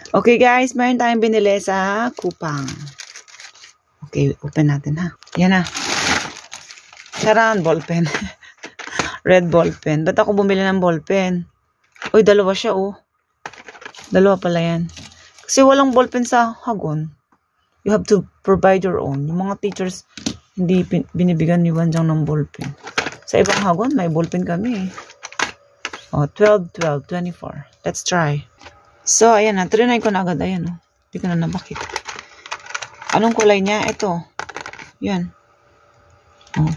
Okay guys, mayroon tayong binili sa Kupang. Okay, open natin ha. Yan na. Charan, ballpen. Red ballpen. Ba't ako bumili ng ballpen? Uy, dalawa siya oh. Dalawa pala yan. Kasi walang ballpen sa Hagon. You have to provide your own. Yung mga teachers, hindi binibigyan ni Wanjang ng ballpen. Sa ibang Hagon, may ballpen kami. Oh, 12, 12, 24. Let's try. So, ayan na. Trinay ko na agad. Ayan oh. Hindi ko na nabakit. Anong kulay niya? Ito. Yan. Oh.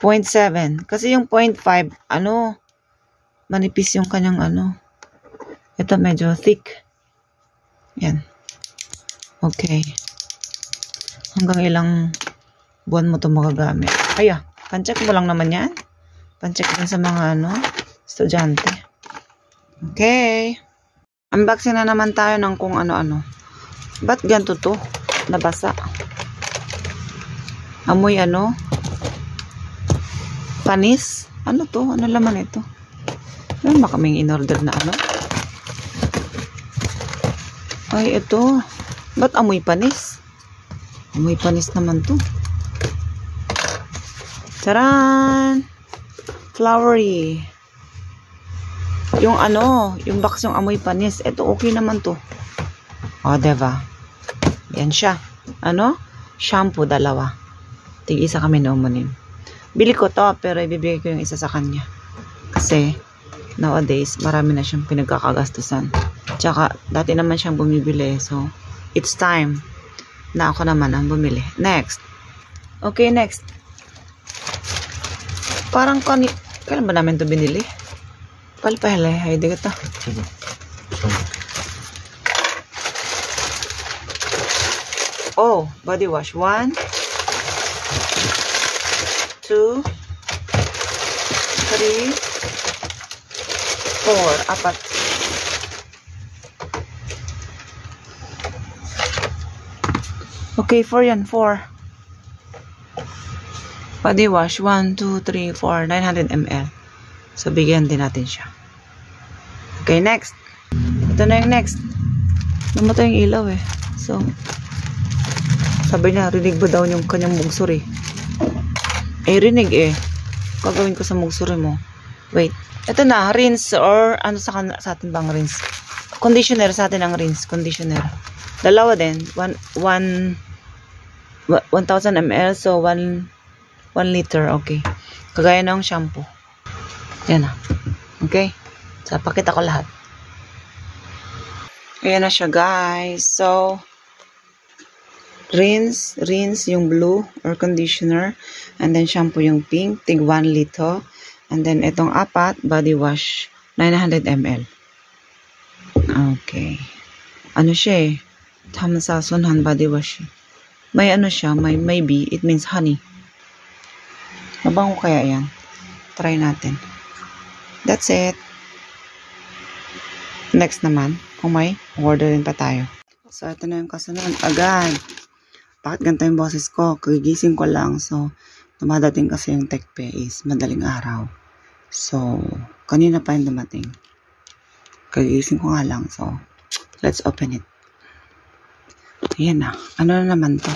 0.7. Kasi yung 0.5, manipis yung kanyang Ito medyo thick. Yan. Okay. Hanggang ilang buwan mo ito magagamit. Ay, pancheck mo lang naman yan. Pancheck din sa mga estudyante. Okay. Unboxing na naman tayo ng kung ano-ano. Ba't ganito to? Nabasa. Amoy panis? Ano to? Ano laman ito? Meron ba kaming in-order na Ay, ito. Ba't amoy panis? Amoy panis naman to. Taran! Flowery. Yung yung box yung amoy panis. Ito, okay naman to. O, diba? Yan siya. Shampoo, 2. Tig-isa kami na umunin. Bili ko to, pero ibibigay ko yung isa sa kanya. Kasi, nowadays, marami na siyang pinagkakagastusan. Tsaka, dati naman siyang bumibili. So, it's time na ako naman ang bumili. Next. Okay, next. Parang kailan ba namin to binili? Palpahalay, di ka to. Oh, body wash. 1, 2, 3, 4. 4. Okay, 4 yan. 4. Body wash. 1, 2, 3, 4. 900 ml. So, bigyan din natin siya. Okay, next. Ito na yung next. Namatay yung ilaw eh. So, sabi niya, rinig ba daw yung kanyang mugsuri? Rinig eh. Gagawin ko sa mugsuri mo. Wait. Ito na, rinse or sa atin bang rinse? Conditioner sa atin ang rinse. Conditioner. 2 din. 1,000 ml. So, 1 liter. Okay. Kagaya ng shampoo. Yan na. Okay. So, pakita ko lahat. Ayan na siya, guys. So, rinse yung blue or conditioner. And then, shampoo yung pink. Tig 1 liter. And then, itong 4, body wash. 900 ml. Okay. Siya eh. Tamsasunhan body wash. May siya. May maybe. It means honey. Mabango kaya yan? Try natin. That's it. Next naman. Kung may order din pa tayo. So, ito na yung kasunod. Agad. Bakit ganito yung boses ko? Kagigising ko lang. So, dumadating kasi yung tekpe is madaling araw. So, kanina pa yung dumating. Kagigising ko nga lang. So, let's open it. Ayan na. Ano na naman to?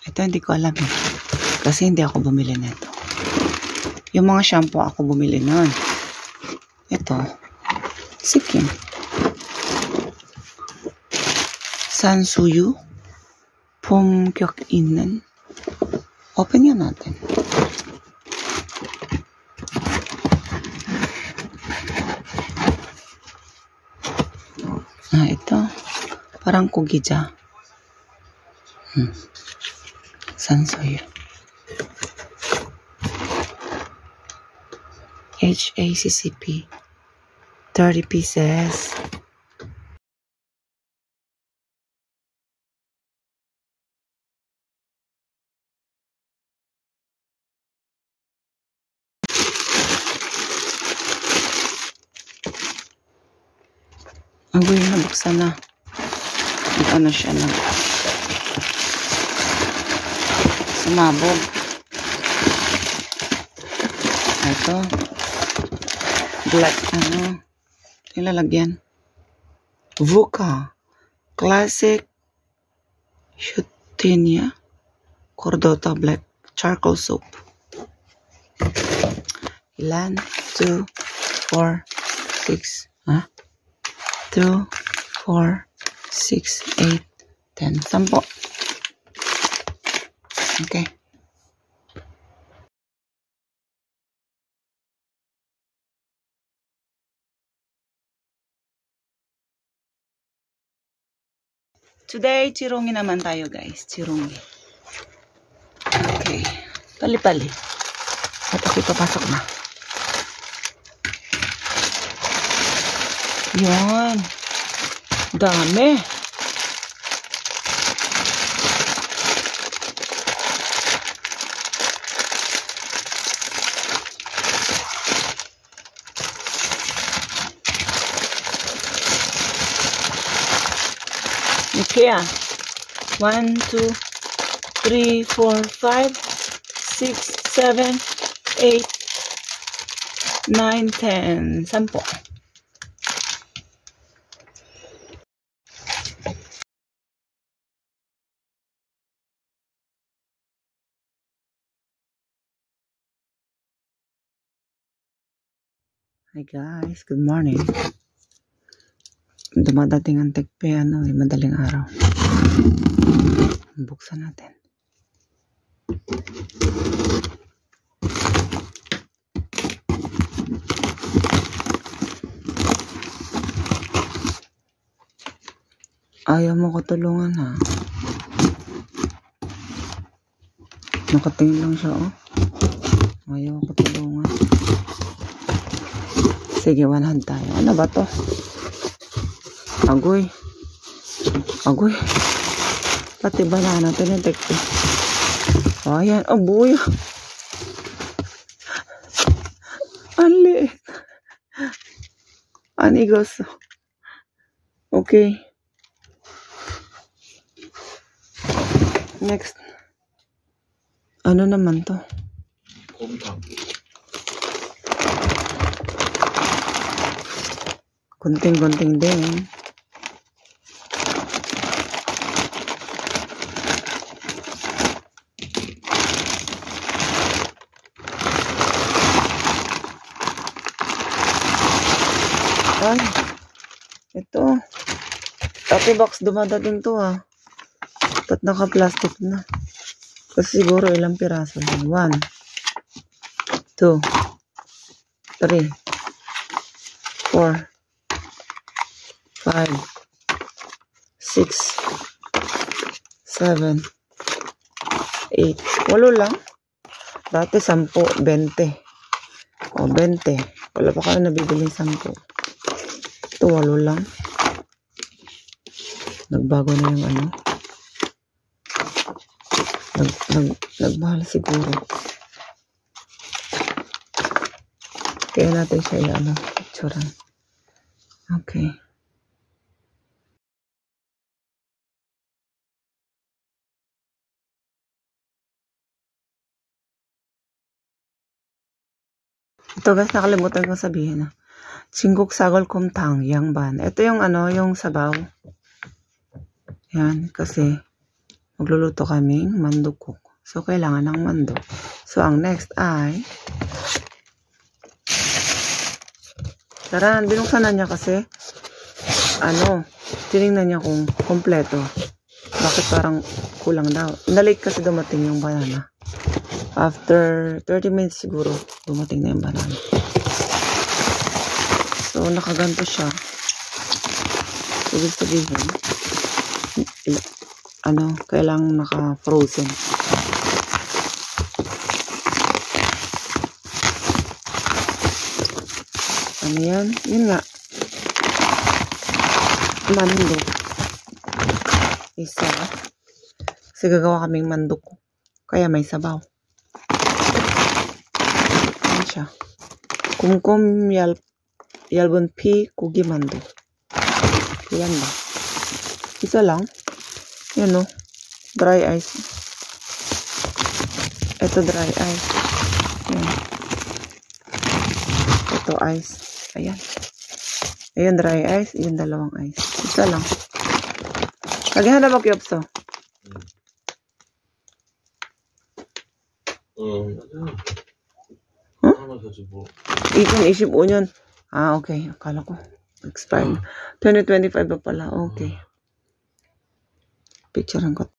Ito hindi ko alam eh. Kasi hindi ako bumili nito. Yung mga shampoo ako bumili nun. Ito. Sikim. Sansuyu. Pomkyok innen. Open yan natin. Ito. Parang kugija. Sansuyu. HACCP. 30 pieces. Agoy, nabuksan na. Siya na. Sumabog. Ito. Black, ilalagyan. VUCA Classic Chutney Cordota Black Charcoal Soap. Ilan? 2, 4, 6. 2, 4, 6, 8, 10. 10. Okay. Today, chirungi naman tayo, guys. Chirungi. Okay. Pali-pali. Ito, papasok na. Yan. Dami. Okay, 1, 2, 3, 4, 5, 6, 7, 8, 9, 10. 10. Hi guys, good morning. Dumadating ang tekpe, madaling araw. Buksan natin. Ayaw mo ko tulungan, ha? Nakatingin lang siya, oh. Ayaw ko tulungan. Sige, 100 tayo. Ano ba to? Agoy. Agoy. Pati banana to na tekpe. Ayan. Oh, boy. Ang liit. Anigos. Okay. Next. Ano naman to? Kunting-kunting din. Ay, ito. Tapi box dumadating to, ha. At naka-plastic na. Kasi siguro ilang piraso lang. 1, 2, 3, 4, 5, 6, 7, 8. 8 lang. Dati 10, 20. O, 20. Wala pa kayo nabibili 10. Ito, 8 lang. Nagbago na yung ano. Nagmahal siguro. Kaya natin siya picturean. Okay. Ito guys, nakalimutan kong sabihin na. Singguk sagol kumtang, yang ban. Ito yung yung sabaw. Yan, kasi magluluto kaming mandukok. So, kailangan ng mandok. So, ang next ay taran, binuksan na niya kasi tinignan niya kung kompleto. Bakit parang kulang daw. Nalate kasi dumating yung banana. After 30 minutes siguro, dumating na yung banana. So, nakaganto siya. Ibig sabihin, kailangan naka-frozen. Ano yan? Yun nga. Mandok. Isa. Kasi gagawa kaming mandok. Kaya may sabaw. Ano siya? Kumkum 얇은 피 고기 만두. Ilan ba? Isa lang. Yan o. Dry ice. Ito dry ice. Yan. Ito ice. Ayan. Ayun, dry ice. Yung dalawang ice. Isa lang. Lagyan na ba kyopso? Ikon, isip onion. Ah, okay. Akala ko. Expired. 2025 pa pala. Okay. Picture ko.